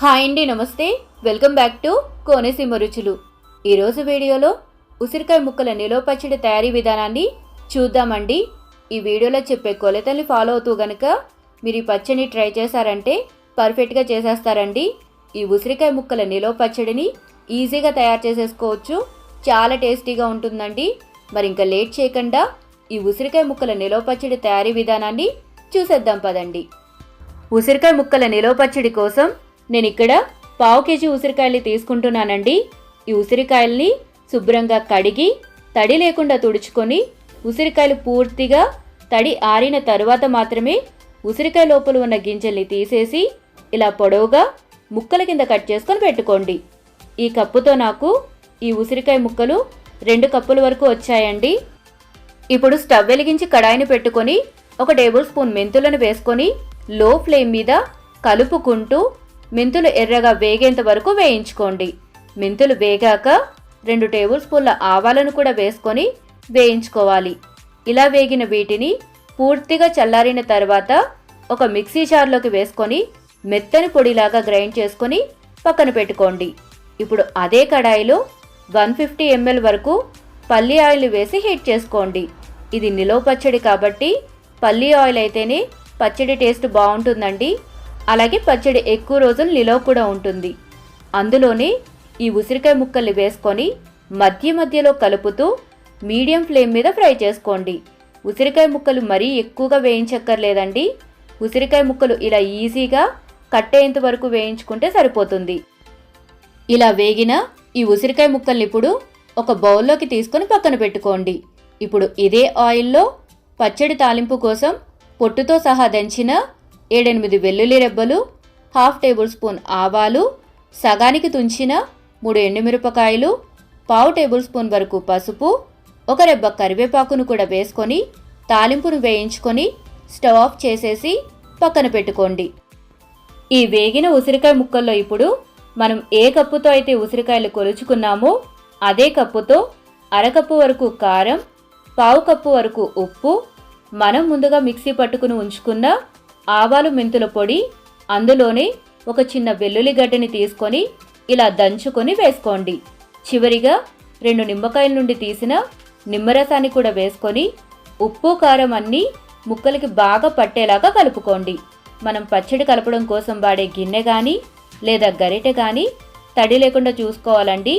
Hi అండి, నమస్తే. Welcome back to Konaseema రుచులు. ఈరోజు వీడియోలో ఉసిరికాయ ముక్కల నిలువ పచ్చడి తయారీ విధానాన్ని చూద్దామండి. ఈ వీడియోలో చెప్పే కొలతల్ని ఫాలో అవుతూ గనక మీరు ఈ పచ్చడిని ట్రై చేశారంటే పర్ఫెక్ట్గా చేసేస్తారండి. ఈ ఉసిరికాయ ముక్కల నిలువ పచ్చడిని ఈజీగా తయారు చేసేసుకోవచ్చు. చాలా టేస్టీగా ఉంటుందండి. మరి ఇంకా లేట్ చేయకుండా ఈ ఉసిరికాయ ముక్కల నిలువ పచ్చడి తయారీ విధానాన్ని చూసేద్దాం పదండి. ఉసిరికాయ ముక్కల నిలువ పచ్చడి కోసం నేను ఇక్కడ 1/2 కేజీ ఉసిరికాయలు తీసుకుంటున్నానండి. ఈ ఉసిరికాయల్ని శుభ్రంగా కడిగి తడి లేకుండా తుడుచుకొని ఉసిరికాయలు పూర్తిగా తడి ఆరిన తరువాత మాత్రమే ఉసిరికాయ లోపల ఉన్న గింజల్ని తీసేసి ఇలా పొడవుగా ముక్కల కింద కట్ చేసుకొని పెట్టుకోండి. ఈ కప్పుతో నాకు ఈ ఉసిరికాయ ముక్కలు 2 కప్పుల వరకు వచ్చాయండి. ఇప్పుడు స్టవ్ వెలిగించి కడాయిని పెట్టుకొని 1 టేబుల్ స్పూన్ మెంతులను వేసుకొని లో ఫ్లేమ్ మీద కలుపుకుంటూ మెంతులు ఎర్రగా వేగేంత వరకు వేయించుకోండి. మెంతులు వేగాక 2 టేబుల్ స్పూన్ల ఆవాలను కూడా వేసుకొని వేయించుకోవాలి. ఇలా వేగిన వీటిని పూర్తిగా చల్లారిన తర్వాత ఒక మిక్సీ జార్లోకి వేసుకొని మెత్తని పొడిలాగా గ్రైండ్ చేసుకొని పక్కన పెట్టుకోండి. ఇప్పుడు అదే కడాయిలో 150 ml వరకు పల్లి ఆయిల్ వేసి హీట్ చేసుకోండి. ఇది నిలువ పచ్చడి కాబట్టి పల్లి ఆయిల్ అయితేనే పచ్చడి టేస్ట్ బాగుంటుందండి. అలాగే పచ్చడి ఎక్కువ రోజులు నిలవ కూడా ఉంటుంది. అందులోనే ఈ ఉసిరికాయ ముక్కల్ని వేసుకొని మధ్య మధ్యలో కలుపుతూ మీడియం ఫ్లేమ్ మీద ఫ్రై చేసుకోండి. ఉసిరికాయ ముక్కలు మరీ ఎక్కువగా వేయించక్కర్లేదండి. ఉసిరికాయ ముక్కలు ఇలా ఈజీగా కట్టేంత వరకు వేయించుకుంటే సరిపోతుంది. ఇలా వేగిన ఈ ఉసిరికాయ ముక్కల్ని ఇప్పుడు ఒక బౌల్లోకి తీసుకొని పక్కన పెట్టుకోండి. ఇప్పుడు ఇదే ఆయిల్లో పచ్చడి తాలింపు కోసం పొట్టుతో సహా దంచిన 7-8 వెల్లుల్లి రెబ్బలు, 1/2 టేబుల్ స్పూన్ ఆవాలు, సగానికి తుంచిన 3 ఎండుమిరపకాయలు, 1/4 టేబుల్ స్పూన్ వరకు పసుపు, 1 రెబ్బ కరివేపాకును కూడా వేసుకొని తాలింపును వేయించుకొని స్టవ్ ఆఫ్ చేసేసి పక్కన పెట్టుకోండి. ఈ వేగిన ఉసిరికాయ ముక్కల్లో ఇప్పుడు మనం ఏ కప్పుతో అయితే ఉసిరికాయలు కొలుచుకున్నామో అదే కప్పుతో 1/2 కప్పు వరకు కారం, 1/4 కప్పు వరకు ఉప్పు, మనం ముందుగా మిక్సీ పట్టుకుని ఉంచుకున్న ఆవాలు మెంతుల పొడి, అందులోనే ఒక చిన్న వెల్లుల్లి గడ్డని తీసుకొని ఇలా దంచుకొని వేసుకోండి. చివరిగా 2 నిమ్మకాయల నుండి తీసిన నిమ్మరసాన్ని కూడా వేసుకొని ఉప్పు కారం అన్నీ ముక్కలకి బాగా పట్టేలాగా కలుపుకోండి. మనం పచ్చడి కలపడం కోసం వాడే గిన్నె కానీ లేదా గరిటె కానీ తడి లేకుండా చూసుకోవాలండి.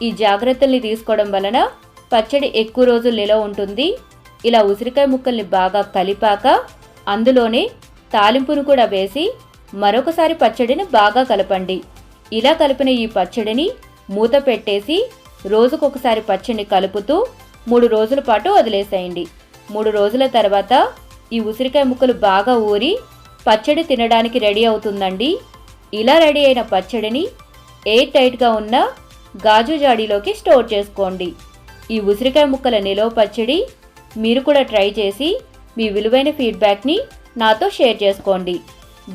ఈ జాగ్రత్తల్ని తీసుకోవడం వలన పచ్చడి ఎక్కువ రోజులు నిలవ ఉంటుంది. ఇలా ఉసిరికాయ ముక్కల్ని బాగా కలిపాక అందులోనే తాలింపును కూడా వేసి మరొకసారి పచ్చడిని బాగా కలపండి. ఇలా కలిపిన ఈ పచ్చడిని మూత పెట్టేసి రోజుకొకసారి పచ్చడిని కలుపుతూ 3 రోజుల పాటు వదిలేసేయండి. 3 రోజుల తర్వాత ఈ ఉసిరికాయ ముక్కలు బాగా ఊరి పచ్చడి తినడానికి రెడీ అవుతుందండి. ఇలా రెడీ అయిన పచ్చడిని ఎయిర్ టైట్గా ఉన్న గాజు జాడీలోకి స్టోర్ చేసుకోండి. ఈ ఉసిరికాయ ముక్కల నిలువ పచ్చడి మీరు కూడా ట్రై చేసి మీ విలువైన ఫీడ్బ్యాక్ని నాతో షేర్ చేసుకోండి.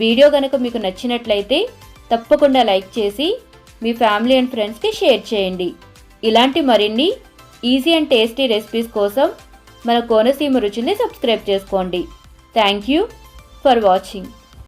వీడియో కనుక మీకు నచ్చినట్లయితే తప్పకుండా లైక్ చేసి మీ ఫ్యామిలీ అండ్ ఫ్రెండ్స్కి షేర్ చేయండి. ఇలాంటి మరిన్ని ఈజీ అండ్ టేస్టీ రెసిపీస్ కోసం మన కోనసీమ రుచుల్ని సబ్స్క్రైబ్ చేసుకోండి. Thank you for watching.